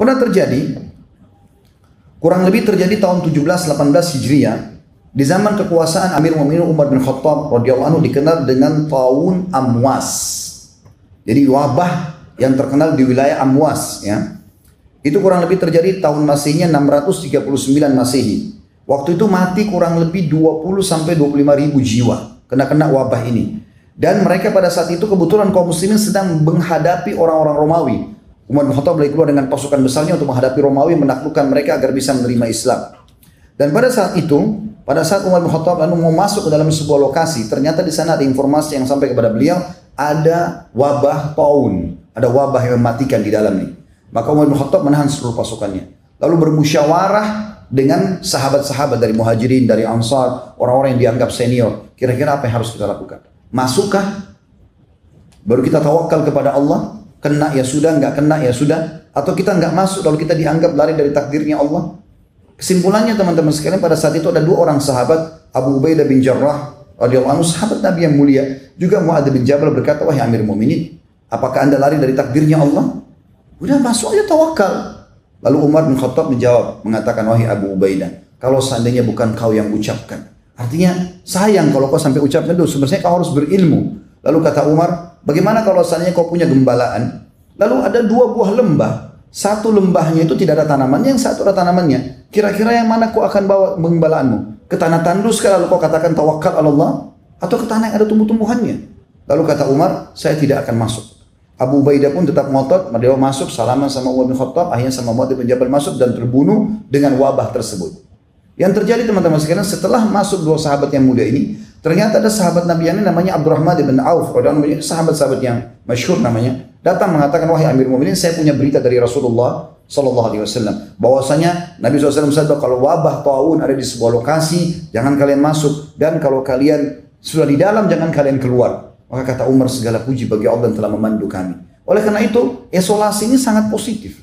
Pernah terjadi, kurang lebih terjadi tahun 17-18 Hijriah, di zaman kekuasaan Amir Mu'minin Umar bin Khattab radhiyallahu anhu, dikenal dengan Taun Amwas. Jadi wabah yang terkenal di wilayah Amwas, ya. Itu kurang lebih terjadi tahun Masihnya 639 Masehi. Waktu itu mati kurang lebih 20-25 ribu jiwa kena wabah ini. Dan mereka pada saat itu kebetulan kaum muslimin sedang menghadapi orang-orang Romawi. Umar bin Khattab keluar dengan pasukan besarnya untuk menghadapi Romawi, menaklukkan mereka agar bisa menerima Islam. Dan pada saat itu, pada saat Umar bin Khattab lalu mau masuk ke dalam sebuah lokasi, ternyata di sana ada informasi yang sampai kepada beliau, ada wabah taun, ada wabah yang mematikan di dalam ini. Maka Umar bin Khattab menahan seluruh pasukannya, lalu bermusyawarah dengan sahabat-sahabat dari Muhajirin, dari Ansar, orang-orang yang dianggap senior. Kira-kira apa yang harus kita lakukan? Masukkah? Baru kita tawakal kepada Allah? Kena ya sudah, nggak kena ya sudah? Atau kita nggak masuk lalu kita dianggap lari dari takdirnya Allah? Kesimpulannya teman-teman sekalian, pada saat itu ada dua orang sahabat, Abu Ubaidah bin Jarrah radhiyallahu anhu, sahabat Nabi yang mulia, juga Mu'adz bin Jabal, berkata, wahai Amir Mu'minin, apakah anda lari dari takdirnya Allah? Udah masuk aja, tawakal. Lalu Umar bin Khattab menjawab, mengatakan, wahai Abu Ubaidah, kalau seandainya bukan kau yang ucapkan, artinya sayang kalau kau sampai ucapkan itu, sebenarnya kau harus berilmu. Lalu kata Umar, bagaimana kalau seandainya kau punya gembalaan, lalu ada dua buah lembah, satu lembahnya itu tidak ada tanamannya, yang satu ada tanamannya. Kira-kira yang mana kau akan bawa gembalaanmu? Ke tanah tandus lalu kau katakan tawakal Allah, atau ke tanah yang ada tumbuh-tumbuhannya? Lalu kata Umar, saya tidak akan masuk. Abu Ubaidah pun tetap ngotot, dia masuk, salaman sama Umar bin Khattab, akhirnya sama Mu'adz bin Jabal masuk dan terbunuh dengan wabah tersebut. Yang terjadi teman-teman sekalian, setelah masuk dua sahabat yang muda ini, ternyata ada sahabat Nabi yang namanya Abdurrahman bin Auf, sahabat-sahabat yang masyhur namanya, datang mengatakan, wahai Amir Mu'minin, saya punya berita dari Rasulullah sallallahu alaihi wasallam, bahwasanya Nabi SAW bersabda, kalau wabah taun ada di sebuah lokasi, jangan kalian masuk, dan kalau kalian sudah di dalam, jangan kalian keluar. Maka kata Umar, segala puji bagi Allah yang telah memandu kami. Oleh karena itu, isolasi ini sangat positif.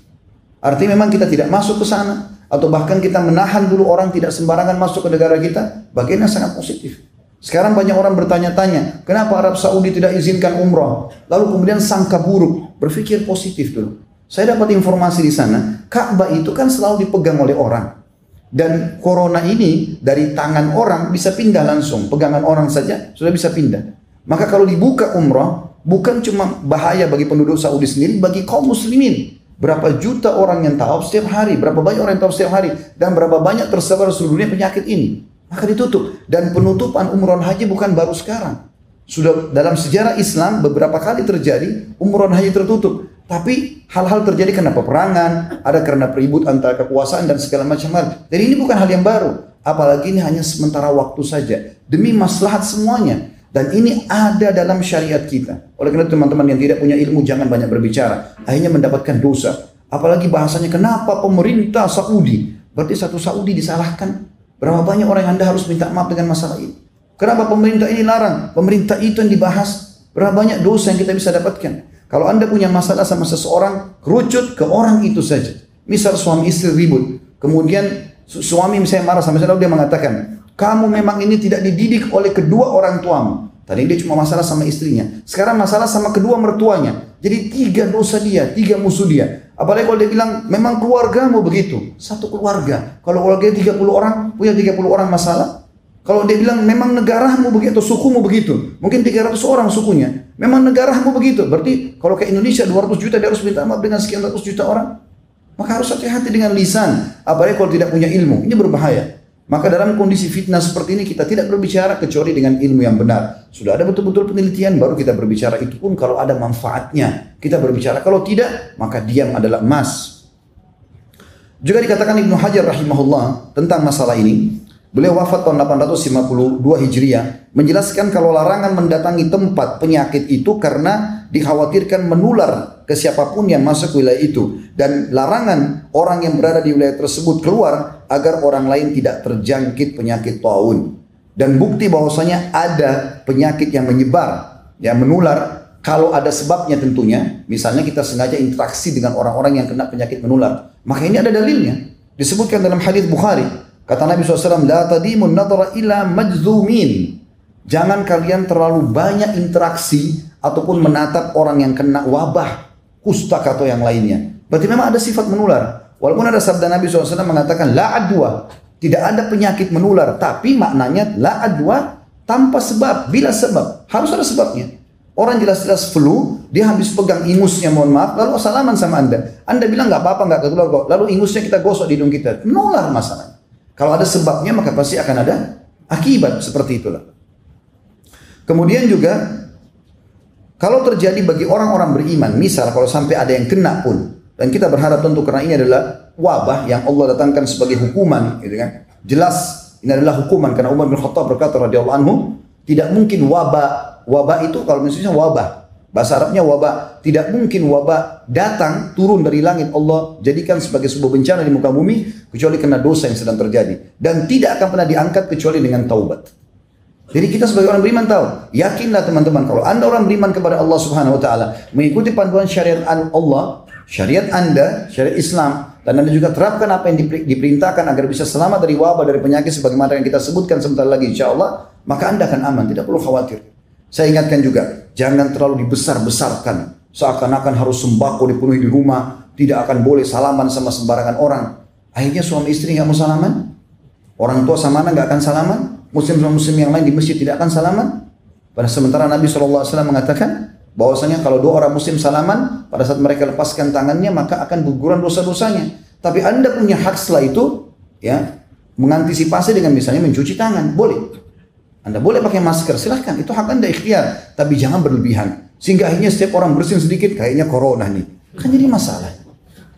Artinya memang kita tidak masuk ke sana, atau bahkan kita menahan dulu orang tidak sembarangan masuk ke negara kita, bagiannya sangat positif. Sekarang banyak orang bertanya-tanya, kenapa Arab Saudi tidak izinkan umrah? Lalu kemudian sangka buruk, berpikir positif dulu. Saya dapat informasi di sana, Ka'bah itu kan selalu dipegang oleh orang. Dan corona ini dari tangan orang bisa pindah langsung, pegangan orang saja sudah bisa pindah. Maka kalau dibuka umrah, bukan cuma bahaya bagi penduduk Saudi sendiri, bagi kaum muslimin. Berapa juta orang yang tawaf setiap hari, berapa banyak orang yang tawaf setiap hari, dan berapa banyak tersebar seluruh dunia penyakit ini. Maka ditutup. Dan penutupan umrah haji bukan baru sekarang. Sudah dalam sejarah Islam beberapa kali terjadi umrah haji tertutup. Tapi hal-hal terjadi karena peperangan, ada karena peribut antara kekuasaan dan segala macam hal. Jadi ini bukan hal yang baru. Apalagi ini hanya sementara waktu saja. Demi maslahat semuanya. Dan ini ada dalam syariat kita. Oleh karena itu teman-teman yang tidak punya ilmu jangan banyak berbicara. Akhirnya mendapatkan dosa. Apalagi bahasanya, kenapa pemerintah Saudi? Berarti satu Saudi disalahkan. Berapa banyak orang yang Anda harus minta maaf dengan masalah ini? Kenapa pemerintah ini larang? Pemerintah itu yang dibahas. Berapa banyak dosa yang kita bisa dapatkan? Kalau Anda punya masalah sama seseorang, kerucut ke orang itu saja. Misal suami istri ribut. Kemudian suami misalnya marah sama istri, lalu dia mengatakan, kamu memang ini tidak dididik oleh kedua orang tuamu. Tadi dia cuma masalah sama istrinya. Sekarang masalah sama kedua mertuanya. Jadi 3 dosa dia, 3 musuh dia. Apalagi kalau dia bilang, memang keluargamu begitu. Satu keluarga. Kalau keluarga 30 orang, punya 30 orang masalah. Kalau dia bilang, memang negaramu begitu, atau sukumu begitu. Mungkin 300 orang sukunya. Memang negaramu begitu. Berarti kalau ke Indonesia 200 juta, dia harus minta maaf dengan sekian ratus juta orang. Maka harus hati-hati dengan lisan. Apalagi kalau tidak punya ilmu. Ini berbahaya. Maka dalam kondisi fitnah seperti ini kita tidak berbicara kecuali dengan ilmu yang benar. Sudah ada betul-betul penelitian baru kita berbicara, itu pun kalau ada manfaatnya kita berbicara. Kalau tidak maka diam adalah emas. Juga dikatakan Ibnu Hajar rahimahullah tentang masalah ini. Beliau wafat tahun 852 Hijriah, menjelaskan kalau larangan mendatangi tempat penyakit itu karena dikhawatirkan menular ke siapapun yang masuk wilayah itu, dan larangan orang yang berada di wilayah tersebut keluar agar orang lain tidak terjangkit penyakit taun. Dan bukti bahwasanya ada penyakit yang menyebar, yang menular, kalau ada sebabnya tentunya. Misalnya kita sengaja interaksi dengan orang-orang yang kena penyakit menular, maka ini ada dalilnya. Disebutkan dalam hadis Bukhari, kata Nabi SAW, la tadimun nadra ila majzumin. Jangan kalian terlalu banyak interaksi ataupun menatap orang yang kena wabah, kusta atau yang lainnya. Berarti memang ada sifat menular. Walaupun ada sabda Nabi SAW mengatakan la adwa, tidak ada penyakit menular, tapi maknanya la adwa tanpa sebab, bila sebab, harus ada sebabnya. Orang jelas-jelas flu, dia habis pegang ingusnya, mohon maaf, lalu salaman sama Anda. Anda bilang nggak apa-apa, nggak ketular kok. Lalu ingusnya kita gosok di hidung kita, menular masalahnya. Kalau ada sebabnya maka pasti akan ada akibat, seperti itulah. Kemudian juga kalau terjadi bagi orang-orang beriman, misal kalau sampai ada yang kena pun, dan kita berharap tentu karena ini adalah wabah yang Allah datangkan sebagai hukuman, gitu kan? Jelas ini adalah hukuman karena Umar bin Khattab berkata radhiyallahu anhu, tidak mungkin wabah itu kalau misalnya wabah, bahasa Arabnya wabah, tidak mungkin wabah datang turun dari langit Allah jadikan sebagai sebuah bencana di muka bumi kecuali karena dosa yang sedang terjadi, dan tidak akan pernah diangkat kecuali dengan taubat. Jadi kita sebagai orang beriman tahu, yakinlah teman-teman, kalau Anda orang beriman kepada Allah Subhanahu wa taala, mengikuti panduan syariat Allah, syariat Anda, syariat Islam, dan Anda juga terapkan apa yang diperintahkan agar bisa selamat dari wabah, dari penyakit sebagaimana yang kita sebutkan sebentar lagi insyaallah, maka Anda akan aman, tidak perlu khawatir. Saya ingatkan juga, jangan terlalu dibesar-besarkan, seakan-akan harus sembako dipenuhi di rumah, tidak akan boleh salaman sama sembarangan orang. Akhirnya suami istri nggak mau salaman, orang tua sama anak nggak akan salaman, muslim sama muslim yang lain di masjid tidak akan salaman. Pada sementara Nabi SAW mengatakan bahwasanya kalau dua orang muslim salaman, pada saat mereka lepaskan tangannya maka akan berguguran dosa-dosanya. Tapi Anda punya hak setelah itu, ya, mengantisipasi dengan misalnya mencuci tangan, boleh. Anda boleh pakai masker, silahkan, itu hak Anda ikhtiar, tapi jangan berlebihan. Sehingga akhirnya setiap orang bersin sedikit, kayaknya corona nih. Kan jadi masalah.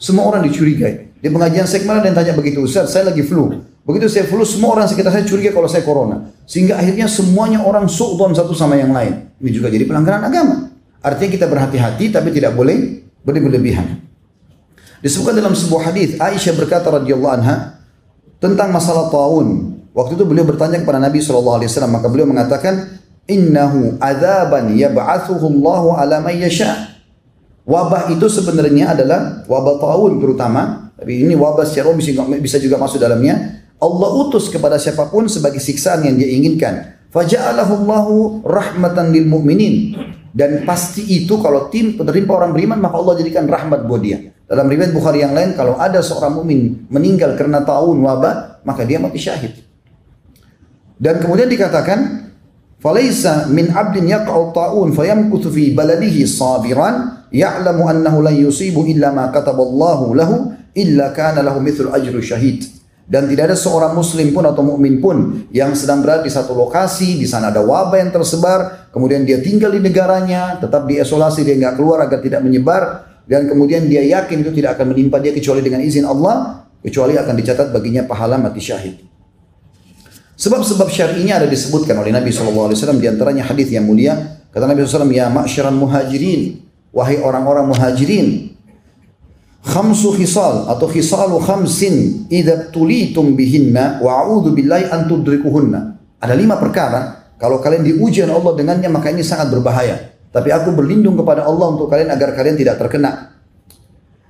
Semua orang dicurigai. Di pengajian saya kemarin ada yang tanya begitu, Ustaz, saya lagi flu. Begitu saya flu, semua orang sekitar saya curiga kalau saya corona. Sehingga akhirnya semuanya orang su'udon satu sama yang lain. Ini juga jadi pelanggaran agama. Artinya kita berhati-hati, tapi tidak boleh berlebihan. Disebutkan dalam sebuah hadis, Aisyah berkata radhiyallahu anha tentang masalah taun. Waktu itu beliau bertanya kepada Nabi SAW, maka beliau mengatakan, innahu adzaban yab'atsuhu Allahu ala man yasha. Wabah itu sebenarnya adalah wabah taun terutama, tapi ini wabah secara umum bisa juga masuk dalamnya. Allah utus kepada siapapun sebagai siksaan yang dia inginkan. Faja'alahu Allahu rahmatan lil mu'minin. Dan pasti itu kalau penerima orang beriman maka Allah jadikan rahmat buat dia. Dalam riwayat Bukhari yang lain, kalau ada seorang mukmin meninggal karena taun wabah, maka dia mati syahid. Dan kemudian dikatakan, "Falaisa min 'abdin yaqa'u ta'un fayamkuthu fi baladihi sabiran ya'lamu annahu la yusibu illa ma kataballahu lahu illa kana lahu mithlu ajri syahid." Dan tidak ada seorang muslim pun atau mukmin pun yang sedang berada di satu lokasi, di sana ada wabah yang tersebar, kemudian dia tinggal di negaranya, tetap diisolasi, dia nggak keluar agar tidak menyebar, dan kemudian dia yakin itu tidak akan menimpa dia kecuali dengan izin Allah, kecuali akan dicatat baginya pahala mati syahid. Sebab-sebab syar'inya ada disebutkan oleh Nabi SAW, di antaranya hadis yang mulia. Kata Nabi SAW, ya ma'syaral muhajirin, wahai orang-orang muhajirin, khamsu khisal atau khisalu khamsin idza tulitum bihinna wa a'udzu billahi an tudrikuhunna. Ada 5 perkara, kalau kalian diuji oleh Allah dengannya maka ini sangat berbahaya. Tapi aku berlindung kepada Allah untuk kalian agar kalian tidak terkena.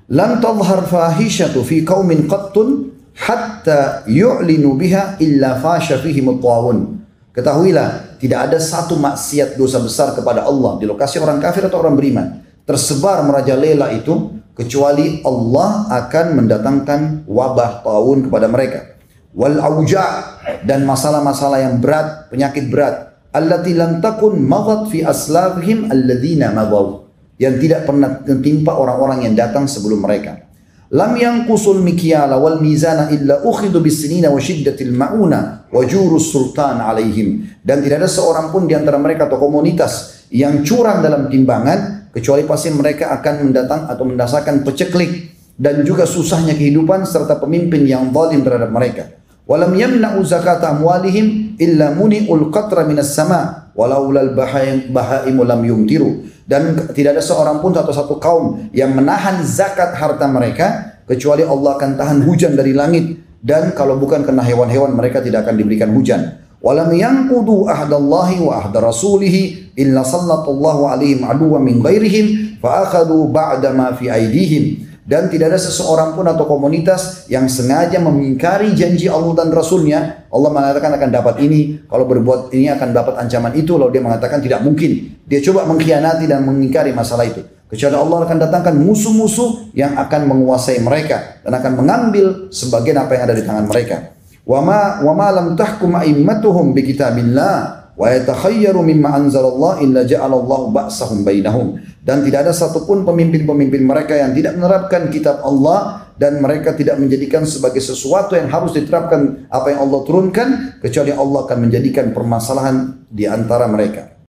Lan tadhhar fahishatu fi qaumin qattun hatta yu'linu biha illa fasha fihim at-tawun. Ketahuilah, tidak ada satu maksiat dosa besar kepada Allah di lokasi orang kafir atau orang beriman tersebar merajalela itu kecuali Allah akan mendatangkan wabah taun kepada mereka. Wal auja, dan masalah-masalah yang berat, penyakit berat, allati lam takun maghat fi aslafihim alladzina magaw, yang tidak pernah menimpa orang-orang yang datang sebelum mereka. Lam yanqusul mikyala wal mizana illa ukhidu bisinina wa shiddatil mauna wa jurus sultan alaihim. Dan tidak ada seorang pun di antara mereka atau komunitas yang curang dalam timbangan kecuali pasti mereka akan mendatang atau merasakan peceklik dan juga susahnya kehidupan serta pemimpin yang zalim terhadap mereka. Walam yamna'u zakata amwalihim illa muni'ul qatra minas sama walaulal bahaimu lam yumtiru. Dan tidak ada seorang pun atau satu kaum yang menahan zakat harta mereka kecuali Allah akan tahan hujan dari langit, dan kalau bukan karena hewan-hewan mereka tidak akan diberikan hujan. Walam yanqudu ahdallahi wa ahda rasulih illa sallallahu alaihim aduwwan min ghairihim fa akhadhu ba'da ma fi aidihim. Dan tidak ada seseorang pun atau komunitas yang sengaja mengingkari janji Allah dan Rasulnya. Allah mengatakan akan dapat ini, kalau berbuat ini akan dapat ancaman itu, lalu dia mengatakan tidak mungkin. Dia coba mengkhianati dan mengingkari masalah itu. Kecuali Allah akan datangkan musuh-musuh yang akan menguasai mereka dan akan mengambil sebagian apa yang ada di tangan mereka. Wa ma lam tahkum a'immatuhum bi kitabillah wa yatakhayyaru mimma anzalallah illa ja'alallahu ba'sahum bainahum. Dan tidak ada satupun pemimpin-pemimpin mereka yang tidak menerapkan kitab Allah dan mereka tidak menjadikan sebagai sesuatu yang harus diterapkan apa yang Allah turunkan, kecuali Allah akan menjadikan permasalahan di antara mereka.